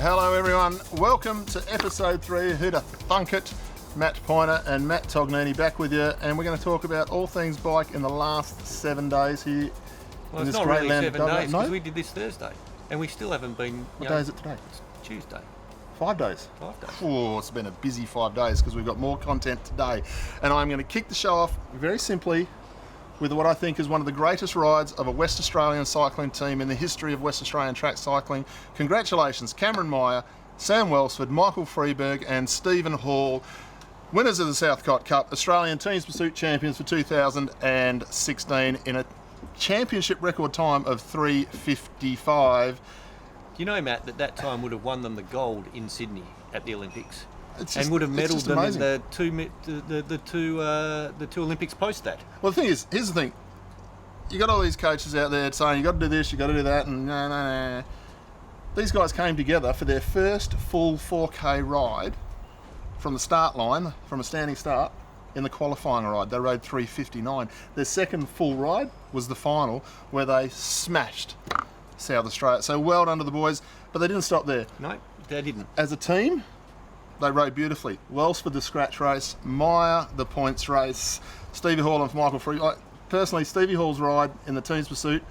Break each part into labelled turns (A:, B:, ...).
A: Hello everyone, welcome to episode 3, Who'da Thunk It? Matt Pointer and Matt Tognini back with you, and we're going to talk about all things bike in the last 7 days here.
B: Well,
A: in
B: it's
A: this
B: not
A: great
B: really
A: land
B: 7
A: of WA.
B: days,
A: No?
B: because we did this Thursday, and we still haven't been...
A: What day is it today?
B: It's Tuesday.
A: 5 days.
B: 5 days.
A: Oh, it's been a busy 5 days because we've got more content today. And I'm going to kick the show off very simply with what I think is one of the greatest rides of a West Australian cycling team in the history of West Australian track cycling. Congratulations, Cameron Meyer, Sam Welsford, Michael Freeberg and Stephen Hall, winners of the Southcott Cup, Australian Teams Pursuit champions for 2016 in a championship record time of 3:55.
B: You know, Matt, that time would have won them the gold in Sydney at the Olympics,
A: It's
B: would have medalled them
A: amazing.
B: in the two Olympics post that.
A: Well, the thing is, here's the thing. You got all these coaches out there saying you got to do this, you got to do that, and no. These guys came together for their first full 4K ride from the start line, from a standing start, in the qualifying ride. They rode 3:59. Their second full ride was the final, where they smashed South Australia. So well done to the boys, but they didn't stop there.
B: No, they didn't.
A: As a team, they rode beautifully. Welsford the scratch race, Meyer the points race, Stevie Hall and Michael Free. Personally, Stevie Hall's ride in the Teams Pursuit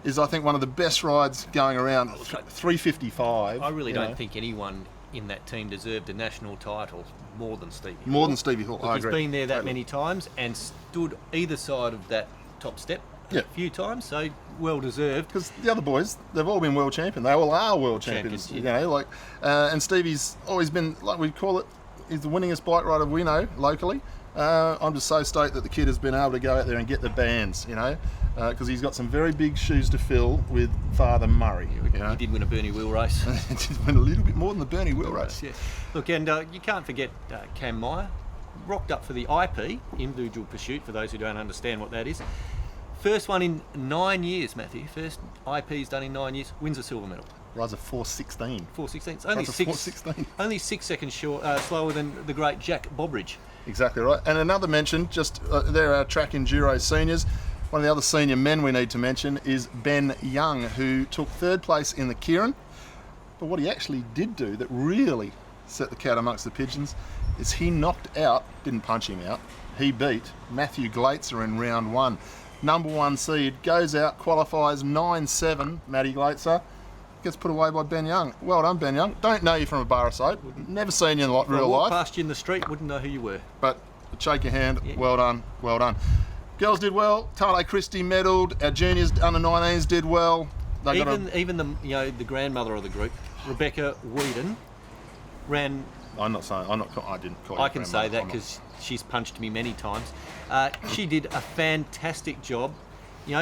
A: is, I think, one of the best rides going around. 3:55.
B: I really don't think anyone in that team deserved a national title more than Stevie.
A: More than Stevie Hall.
B: Look,
A: I
B: he's
A: agree.
B: been there that
A: Totally.
B: many times and stood either side of that top step
A: Yeah.
B: a few times, so well deserved.
A: Because the other boys, they've all been world champion. They all are world champions.
B: Champions,
A: You know, and Stevie's always been, like we call it, he's the winningest bike rider we know locally. I'm just so stoked that the kid has been able to go out there and get the bands, you know, because he's got some very big shoes to fill with Father Murray. You know?
B: He did win a Bernie wheel race.
A: He did win a little bit more than the Bernie wheel race.
B: Yeah. Look, and you can't forget Cam Meyer, rocked up for the IP, individual pursuit, for those who don't understand what that is. First one in 9 years, Matthew. First IP's done in 9 years, wins a silver medal.
A: Rides a 4:16.
B: 4:16. It's
A: Rides a 4:16.
B: only 6 seconds slower than the great Jack Bobridge.
A: Exactly right. And another mention, just they're our track enduro seniors. One of the other senior men we need to mention is Ben Young, who took 3rd place in the Kieran. But what he actually did do that really set the cat amongst the pigeons is he knocked out, didn't punch him out, he beat Matthew Glaitzer in round 1. Number 1 seed, goes out, qualifies 9-7, Matty Glaitzer. Gets put away by Ben Young. Well done, Ben Young. Don't know you from a bar of soap. Never seen you in real life.
B: Past you in the street, wouldn't know who you were.
A: But shake your hand.
B: Yeah.
A: Well done. Well done. Girls did well. Tale Christie medalled. Our juniors under 19s did well. They
B: Even the grandmother of the group, Rebecca Whedon, ran.
A: I didn't call you.
B: I can say
A: grandmother.
B: that
A: I'm not.
B: because she's punched me many times. She did a fantastic job,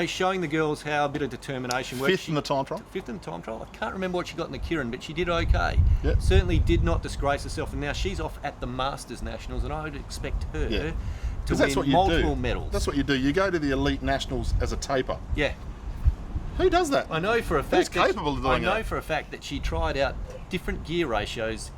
B: showing the girls how a bit of determination works.
A: 5th in the time trial.
B: 5th in the time trial. I can't remember what she got in the Kieran, but she did okay.
A: Yep.
B: Certainly did not disgrace herself, and now she's off at the Masters Nationals, and I would expect her to
A: That's what
B: win
A: you
B: multiple
A: do.
B: medals.
A: That's what you do. You go to the elite nationals as a taper.
B: Yeah.
A: Who does that?
B: I know for a fact.
A: Who's capable of doing that?
B: I know for a fact that she tried out different gear ratios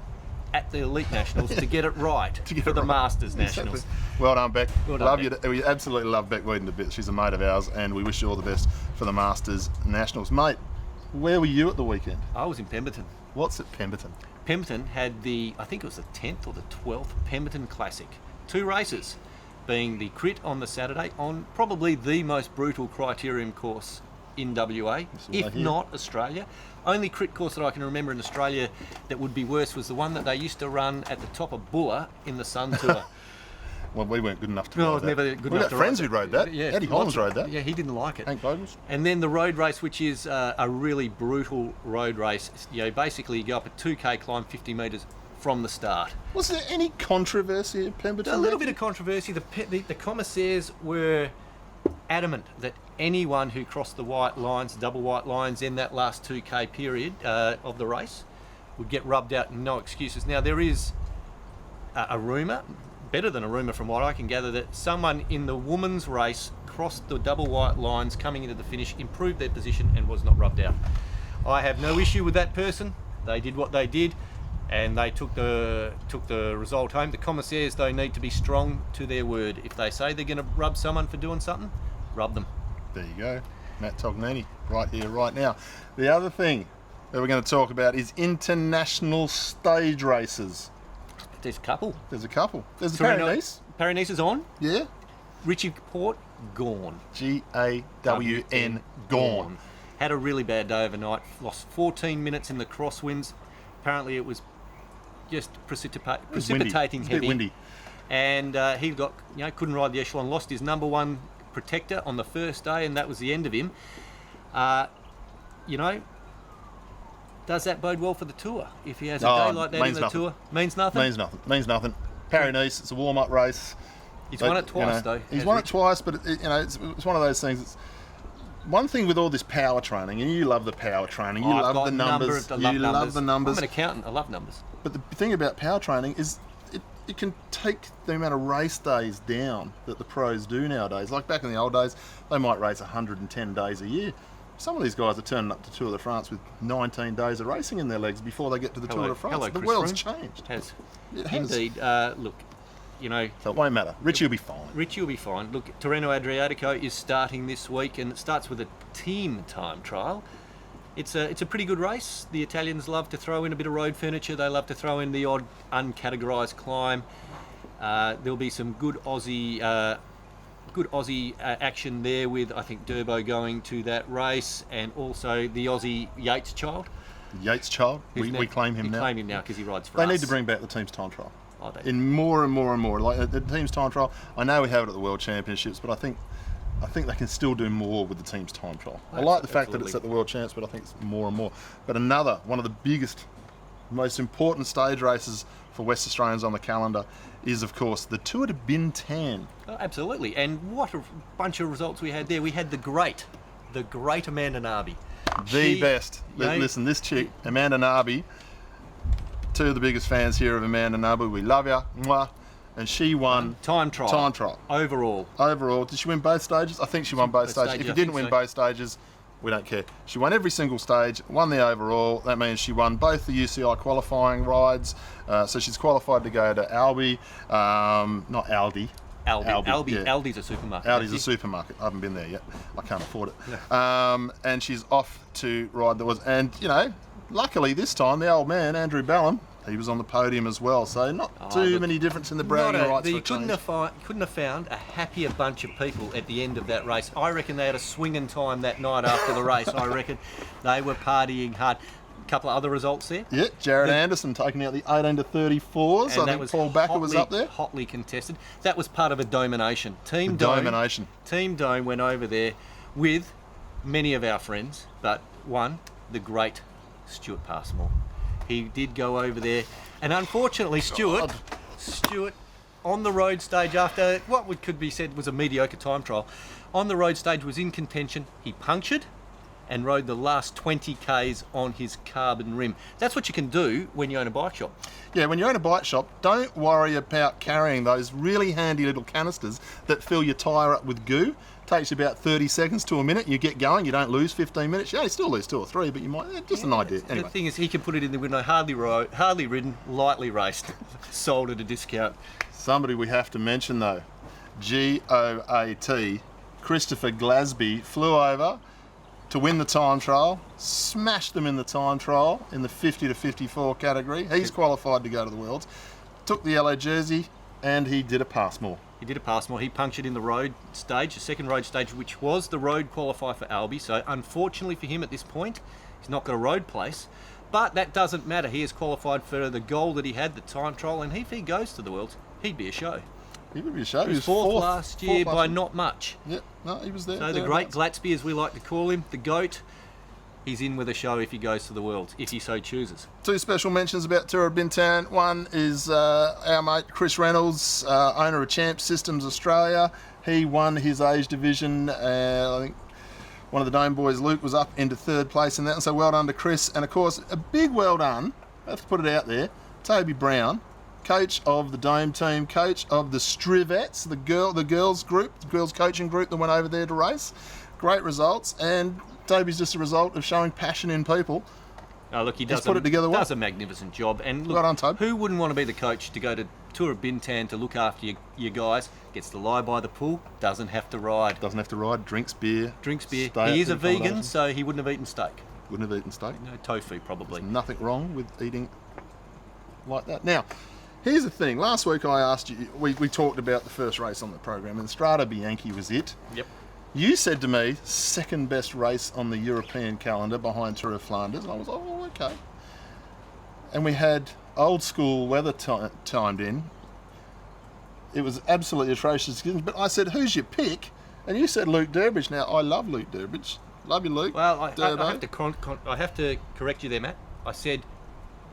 B: at the Elite Nationals to get it right for the Masters Nationals.
A: Exactly. Well done, Beck.
B: Well done,
A: love
B: Beck.
A: you. We absolutely love Beck Whedon to bits. She's a mate of ours, and we wish you all the best for the Masters Nationals, mate. Where were you at the weekend?
B: I was in Pemberton.
A: What's at Pemberton?
B: Pemberton had I think it was the 10th or the 12th Pemberton Classic. 2 races, being the crit on the Saturday on probably the most brutal criterium course in WA, if not Australia. Only crit course that I can remember in Australia that would be worse was the one that they used to run at the top of Bulla in the Sun Tour.
A: Well, we weren't good enough to
B: No, I
A: ride
B: was
A: that.
B: never good
A: We
B: enough
A: got
B: to
A: friends
B: ride
A: who rode that.
B: Yeah,
A: Eddie Holmes rode that.
B: Yeah, he didn't like it.
A: Hank Bogans.
B: And then the road race, which is a really brutal road race. Basically you go up a 2K climb 50 metres from the start.
A: Was there any controversy at Pemberton?
B: A little bit of controversy. The commissaires were adamant that anyone who crossed the white lines, double white lines in that last 2K period of the race would get rubbed out and no excuses. Now there is a rumour, better than a rumour from what I can gather, that someone in the women's race crossed the double white lines coming into the finish, improved their position and was not rubbed out. I have no issue with that person. They did what they did and they took the result home. The commissaires, though, need to be strong to their word. If they say they're going to rub someone for doing something, rub them.
A: There you go. Matt Tognini, right here, right now. The other thing that we're going to talk about is international stage races.
B: There's a couple.
A: There's a couple. There's the
B: Torino-
A: Paris-Nice.
B: Paris-Nice is on.
A: Yeah.
B: Richie Port, gone.
A: G-A-W-N, gone.
B: Had a really bad day overnight. Lost 14 minutes in the crosswinds. Apparently it was just precipitating
A: It was windy. It's a
B: heavy.
A: bit windy.
B: And he got, couldn't ride the echelon. Lost his number one protector on the first day, and that was the end of him. Does that bode well for the tour? If he has a day like that in the tour, means nothing.
A: Means nothing. Paris-Nice. It's a warm-up race.
B: He's won it twice, though.
A: He's won it twice, but it's one of those things. It's one thing with all this power training, and you love the power training. You love the numbers. Love the numbers.
B: I'm an accountant. I love numbers.
A: But the thing about power training is it can take the amount of race days down that the pros do nowadays. Like back in the old days, they might race 110 days a year. Some of these guys are turning up to Tour de France with 19 days of racing in their legs before they get to the Tour de France. The world's changed.
B: It has. Indeed. Look,
A: so it won't matter. Richie will be fine.
B: Richie will be fine. Look, Tirreno Adriatico is starting this week, and it starts with a team time trial. It's a pretty good race. The Italians love to throw in a bit of road furniture. They love to throw in the odd uncategorised climb. There'll be some good Aussie action there with, I think, Durbo going to that race, and also the Aussie Yates child.
A: Yates child? We claim him now.
B: We claim him now because he rides for
A: us.
B: us.
A: They need to bring back the team's time trial.
B: Oh,
A: in more and more and more. Like the team's time trial, I know we have it at the World Championships, but I think they can still do more with the team's time trial. I like the fact that it's at the World Champs, but I think it's more and more. But one of the biggest, most important stage races for West Australians on the calendar is, of course, the Tour de Bintan.
B: Oh, absolutely. And what a bunch of results we had there. We had the great Amanda Narby.
A: The best. Listen, this chick, Amanda Narby, two of the biggest fans here of Amanda Narby. We love you. Mwah. And she won
B: time trial.
A: Overall. Did she win both stages? I think she won both stages. If you didn't win both stages, we don't care. She won every single stage, won the overall. That means she won both the UCI qualifying rides. So she's qualified to go to Albi, not Aldi.
B: Aldi.
A: Yeah.
B: Aldi's a supermarket.
A: Aldi's a supermarket. I haven't been there yet. I can't afford it. No. And she's off to ride luckily this time the old man, Andrew Ballum, he was on the podium as well, so not too many difference in the bragging rights.
B: You couldn't have found a happier bunch of people at the end of that race. I reckon they had a swinging time that night after the race. I reckon they were partying hard. A couple of other results there.
A: Yeah, Jared Anderson taking out the 18 to 34s. I think Paul Backer was up there.
B: Hotly contested. That was part of a domination. Team Dome went over there with many of our friends, but one, the great Stuart Passmore. He did go over there, and unfortunately Stuart on the road stage, after what could be said was a mediocre time trial, on the road stage was in contention. He punctured and rode the last 20 Ks on his carbon rim. That's what you can do when you own a bike shop.
A: Yeah, when you own a bike shop, don't worry about carrying those really handy little canisters that fill your tyre up with goo. Takes you about 30 seconds to a minute. You get going. You don't lose 15 minutes. You still lose 2 or 3, but you might. Just an idea. Anyway.
B: The thing is, he can put it in the window. Hardly ridden, lightly raced, sold at a discount.
A: Somebody we have to mention though, GOAT, Christopher Glasby flew over to win the time trial, smashed them in the time trial in the 50 to 54 category. He's qualified to go to the Worlds. Took the yellow jersey and he did a Passmore.
B: He punctured in the road stage, the second road stage, which was the road qualifier for Albi. So unfortunately for him at this point, he's not got a road place. But that doesn't matter. He is qualified for the goal that he had, the time trial, and if he goes to the Worlds, he'd be a show.
A: He would be a show.
B: He was fourth last year by not much.
A: Yeah, no, he was there.
B: So the great Glatsby, as we like to call him, the GOAT, he's in with a show if he goes to the Worlds, if he so chooses. 2
A: special mentions about Tour of Bintan. One is our mate Chris Reynolds, owner of Champ Systems Australia. He won his age division. I think one of the Dome boys, Luke, was up into 3rd place in that. And so well done to Chris. And of course, a big well done, I have to put it out there, Toby Brown, coach of the Dome team, coach of the Strivets, the girls coaching group that went over there to race. Great results, and Toby's just a result of showing passion in people.
B: Oh, look, he does
A: put it together well.
B: Does a magnificent job. And look,
A: well done, Toby.
B: Who wouldn't want to be the coach to go to Tour of Bintan to look after your guys? Gets to lie by the pool, doesn't have to ride.
A: Drinks beer.
B: He is a vegan, so he wouldn't have eaten steak.
A: Wouldn't have eaten steak.
B: No, tofu probably.
A: There's nothing wrong with eating like that. Now, here's the thing. Last week I asked you, we talked about the first race on the program, and Strade Bianche was it.
B: Yep.
A: You said to me, second best race on the European calendar behind Tour of Flanders. And I was like, oh, okay. And we had old school weather timed in. It was absolutely atrocious. But I said, who's your pick? And you said Luke Durbridge. Now, I love Luke Durbridge. Love you, Luke.
B: Well, I have to correct you there, Matt. I said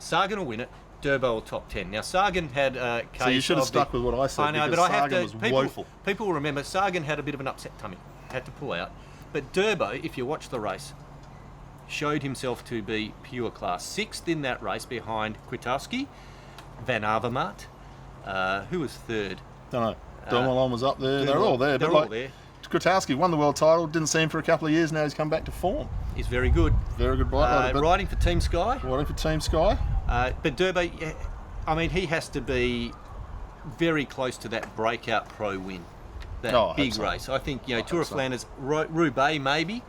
B: Sagan will win it. Durbo will top 10. Now, Sagan had a case.
A: So you should have stuck with what I said.
B: I know, but
A: Sagan
B: I have to.
A: was woeful.
B: People will remember Sagan had a bit of an upset tummy, had to pull out. But Durbo, if you watch the race, showed himself to be pure class. Sixth in that race behind Kwiatkowski, Van Avermaet. Who was third?
A: Don't know. Dumoulin was up there. They're all there.
B: They're all there.
A: Kwiatkowski won the world title. Didn't see him for a couple of years. Now he's come back to form.
B: He's very good.
A: Very good bike.
B: Riding for Team Sky.
A: Riding for Team Sky.
B: But Durbo, I mean, he has to be very close to that breakout pro win. That big race. I think, Tour of Flanders, Roubaix maybe,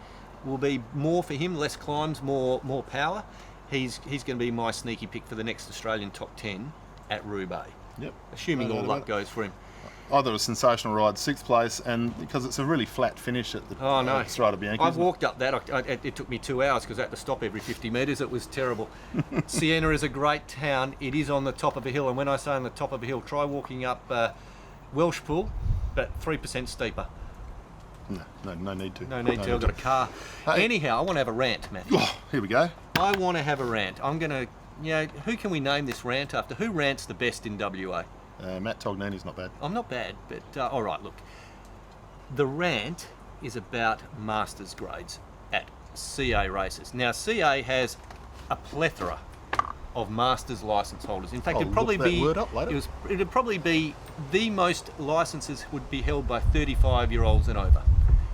B: will be more for him, less climbs, more power. He's going to be my sneaky pick for the next Australian top 10 at Roubaix.
A: Yep.
B: Assuming all luck goes for him.
A: I thought it was a sensational ride, 6th place, and because it's a really flat finish at the Strade Bianche.
B: I've walked up that. It took me 2 hours because I had to stop every 50 metres. It was terrible. Siena is a great town. It is on the top of a hill, and when I say on the top of a hill, try walking up Welshpool, but 3% steeper.
A: No need to.
B: No need to. I've got a car.
A: Hey.
B: Anyhow, I want to have a rant, Matt.
A: Oh, here we go.
B: I want to have a rant. I'm going to, who can we name this rant after? Who rants the best in WA?
A: Matt Tognini's not bad.
B: I'm not bad, but all right, look. The rant is about Masters grades at CA races. Now, CA has a plethora of Masters licence holders. In fact, it'd probably be the most licences would be held by 35-year-olds and over.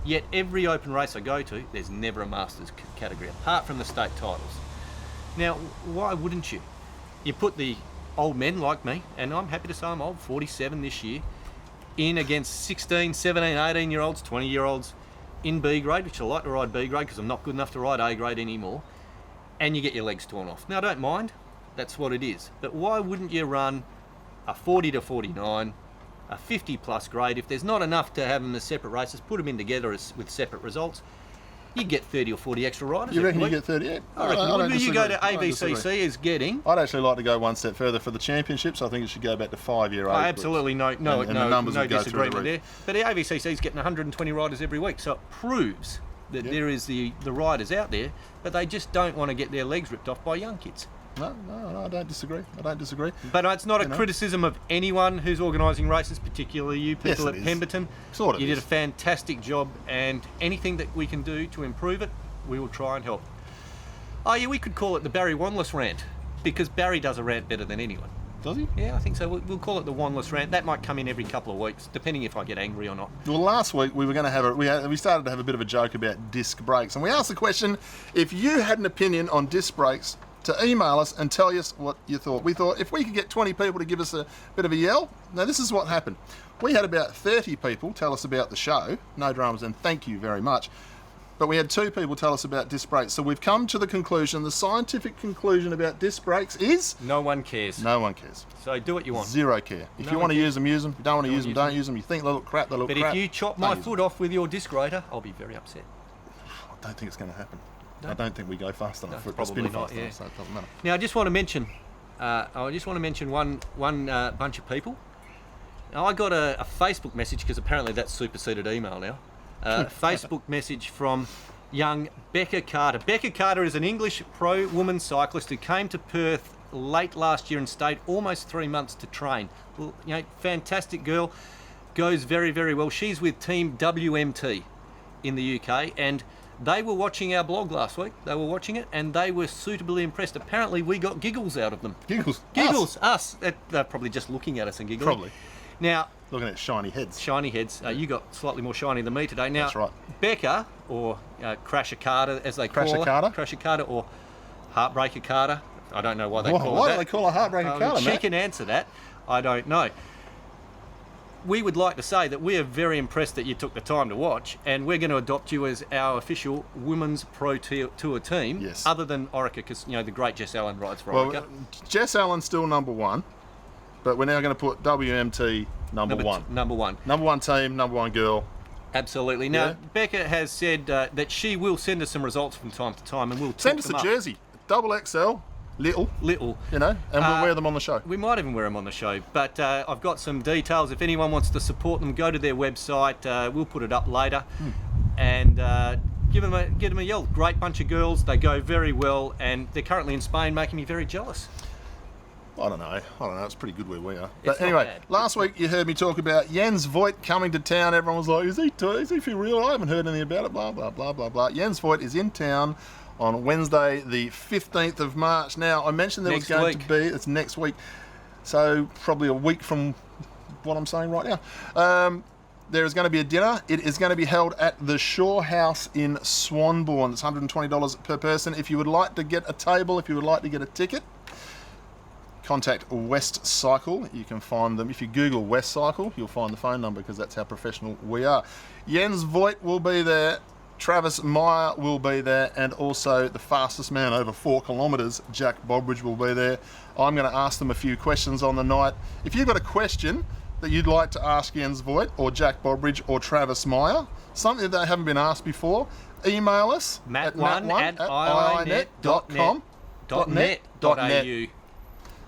B: Yet every open race I go to, there's never a Masters category, apart from the state titles. Now, why wouldn't you? You put the old men like me, and I'm happy to say I'm old, 47 this year, in against 16, 17, 18-year-olds, 20-year-olds in B grade, which I like to ride B grade because I'm not good enough to ride A grade anymore, and you get your legs torn off. Now, I don't mind. That's what it is. But why wouldn't you run a 40 to 49, a 50-plus grade? If there's not enough to have them as separate races, put them in together with separate results. You get 30 or 40 extra riders.
A: You reckon you get 38?
B: I reckon you go to AVCC is getting.
A: I'd actually like to go one step further for the championships. I think it should go back to 5-year age.
B: Absolutely no disagreement there. But the AVCC is getting 120 riders every week, so it proves that there is the riders out there, but they just don't want to get their legs ripped off by young kids.
A: No, I don't disagree.
B: But it's not a criticism of anyone who's organising races, particularly you people at Pemberton.
A: Sort of.
B: You did a fantastic job, and anything that we can do to improve it, we will try and help. Oh yeah, we could call it the Barry Wanless rant, because Barry does a rant better than anyone.
A: Does he?
B: Yeah, I think so. We'll call it the Wanless rant. That might come in every couple of weeks, depending if I get angry or not.
A: Well, last week we were going to have we started to have a bit of a joke about disc brakes, and we asked the question: if you had an opinion on disc brakes, to email us and tell us what you thought. We thought if we could get 20 people to give us a bit of a yell. Now, this is what happened. We had about 30 people tell us about the show. No dramas, and thank you very much. But we had 2 people tell us about disc brakes. So we've come to the conclusion, the scientific conclusion about disc brakes is...
B: no one cares.
A: No one cares.
B: So do what you want.
A: Zero care. If you want to use them, use them. If you don't want to use them, don't use them. You think they look crap, they look crap.
B: But if you chop my foot off with your disc grader, I'll be very upset.
A: I don't think it's going to happen. No. I don't think we go fast enough for it to
B: probably
A: spin
B: not,
A: fast enough, so it doesn't matter.
B: Now, I just want to mention one bunch of people. Now, I got a Facebook message, because apparently that's superseded email now. Facebook message from young Becca Carter. Becca Carter is an English pro woman cyclist who came to Perth late last year and stayed almost 3 months to train. Well, fantastic girl, goes very, very well. She's with Team WNT in the UK, and they were watching our blog last week. They were watching it, and they were suitably impressed. Apparently, we got giggles out of them.
A: Giggles?
B: Us. They're probably just looking at us and giggling.
A: Probably.
B: Now,
A: looking at shiny heads.
B: Shiny heads. You got slightly more shiny than me today. Now,
A: that's right.
B: Becca, or Crasher Carter, as they call her. Crasher Carter, or Heartbreaker Carter. I don't know why they call her that.
A: Why do they call her Heartbreaker Carter,
B: She can answer that. I don't know. we would like to say that we are very impressed that you took the time to watch, and we're going to adopt you as our official Women's Pro Tour team.
A: Yes.
B: Other than Orica, because the great Jess Allen rides for
A: Well,
B: Orica.
A: Jess Allen's still number one, but we're now going to put WMT number one.
B: Number one.
A: Number one team, number one girl.
B: Absolutely. Now,
A: Yeah.
B: Becca has said that she will send us some results from time to time, and we'll
A: Send
B: talk
A: us a
B: them up.
A: jersey, double XL, little,
B: Little.
A: and we'll wear them on the show.
B: We might even wear them on the show, but I've got some details. If anyone wants to support them, go to their website. We'll put it up later, and give them a yell. Great bunch of girls. They go very well, and they're currently in Spain, making me very jealous.
A: I don't know. It's pretty good where we are.
B: It's
A: But
B: not
A: anyway,
B: bad.
A: last week you heard me talk about Jens Voigt coming to town. Everyone was like, is he for real? I haven't heard anything about it, blah, blah, blah, blah, blah. Jens Voigt is in town on Wednesday, the 15th of March. Now, I mentioned there was
B: Next
A: going
B: week.
A: to be, it's next week, so probably a week from what I'm saying right now. There is going to be a dinner. It is going to be held at the Shaw House in Swanbourne. It's $120 per person. If you would like to get a table, if you would like to get a ticket, contact West Cycle. You can find them. If you Google West Cycle, you'll find the phone number because that's how professional we are. Jens Voigt will be there. Travis Meyer will be there. And also the fastest man over 4 kilometres, Jack Bobridge, will be there. I'm going to ask them a few questions on the night. If you've got a question that you'd like to ask Jens Voigt or Jack Bobridge or Travis Meyer, something that they haven't been asked before, email us at
B: matt1@iinet.net.au.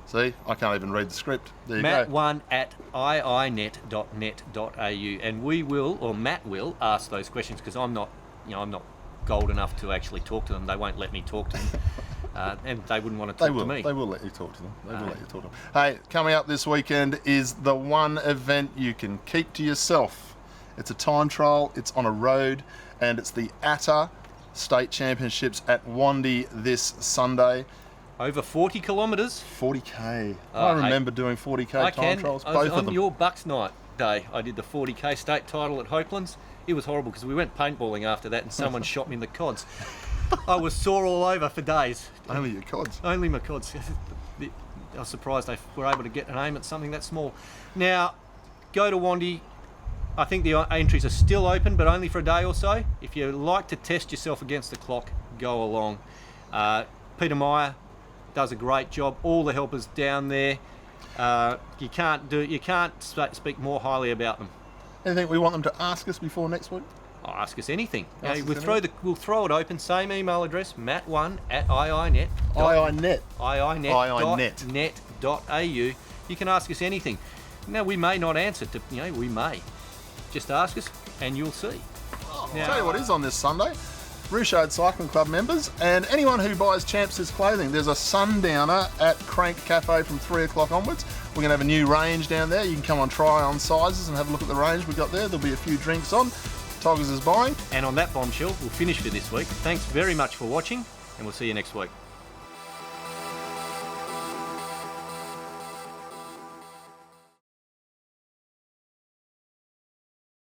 A: See, I can't even read the script. There you go.
B: matt1@iinet.net.au, and we will, or Matt will, ask those questions because I'm not gold enough to actually talk to them. They won't let me talk to them, and they wouldn't want to talk to me.
A: They will let you talk to them. They will let you talk to them. Hey, coming up this weekend is the one event you can keep to yourself. It's a time trial. It's on a road, and it's the ATTA State Championships at Wandy this Sunday.
B: Over 40 kilometres.
A: 40k. I remember doing 40k time trials, both of
B: On
A: them.
B: your Bucks night day, I did the 40k state title at Hopelands. It was horrible because we went paintballing after that and someone shot me in the cods. I was sore all over for days.
A: Only your cods.
B: Only my cods. I was surprised they were able to get an aim at something that small. Now, go to Wandy. I think the entries are still open, but only for a day or so. If you like to test yourself against the clock, go along. Peter Meyer does a great job. All the helpers down there. You can't speak more highly about them.
A: Anything we want them to ask us before next week?
B: Oh, ask us anything.
A: Ask us
B: We'll throw it open. Same email address, matt1@iinet.
A: iinet.net.au.
B: You can ask us anything. Now, we may not answer. We may. Just ask us, and you'll see.
A: I'll tell you what is on this Sunday. Rouchard Cycling Club members and anyone who buys Champs' clothing. There's a sundowner at Crank Cafe from 3 o'clock onwards. We're going to have a new range down there. You can come and try on sizes and have a look at the range we've got there. There'll be a few drinks on. Toggers is buying.
B: And on that bombshell, we'll finish for this week. Thanks very much for watching, and we'll see you next week.